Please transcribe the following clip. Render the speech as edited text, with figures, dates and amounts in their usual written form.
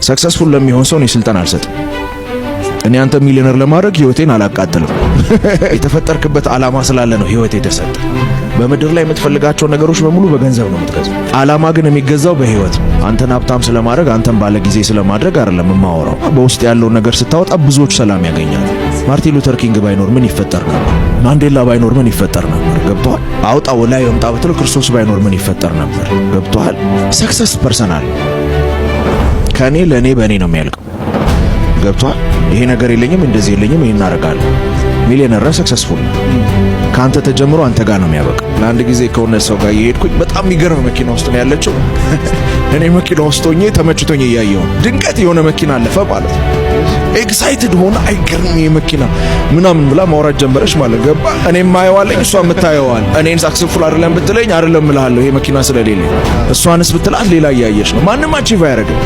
ሰክሰስፉል ለሚሆን ሰው ነው ስልጣን አልሰጥም። እኔ አንተ ሚሊዮነር ለማድረግ ህይወቴን አላቃጥልም። የተፈጠርክበት ዓላማ ስላለ ነው ህይወት የተሰጠ። በምድር ላይ የምትፈልጋቸው ነገሮች በሙሉ በገንዘብ ነው የምትገዛው። ዓላማ ግን የሚገዛው በህይወት። አንተን ሀብታም ስለማድረግ አንተን ባለ ጊዜ ስለማድረግ አይደለም የማወራው። በውስጥ ያለውን ነገር ስታወጣ ብዙዎች ሰላም ያገኛሉ። ማርቲን ሉተር ኪንግ ባይኖር ምን ይፈጠር ነበር? ማንዴላ ባይኖር ምን ይፈጠር ነበር? ገብቷል? አውጣው ላይ ወምጣ ብትል ክርስቶስ ባይኖር ምን ይፈጠር ነበር? ገብቷል? ሰክሰስ ፐርሰናል ከኔ ለኔ በኔ ነው የሚያልቀው። ገብቷል? ይሄ ነገር የለኝም እንደዚህ የለኝም ይሄን አደርጋለሁ። ሚሊዮነር ሰክሰስፉል ካንተ ተጀምሮ አንተ ጋር ነው የሚያበቃ። ለአንድ ጊዜ ከሆነ ሰው ጋር እየሄድኩኝ በጣም የሚገርም መኪና ውስጥ ነው ያለችው። እኔ መኪና ውስጥ ሆኜ ተመችቶኝ እያየሁ ድንገት የሆነ መኪና አለፈ ማለት ነው። ኤክሳይትድ ሆነ አይገርም ይሄ መኪና ምናምን ብላ ማውራት ጀመረች ማለት ገባ። እኔም ማየዋለኝ እሷ የምታየዋል። እኔን ሰክሰስፉል አይደለም ብትለኝ አይደለም እልሃለሁ ይሄ መኪና ስለሌለ። እሷንስ ብትላት ሌላ እያየች ነው። ማንም አቺቭ አያደርግም።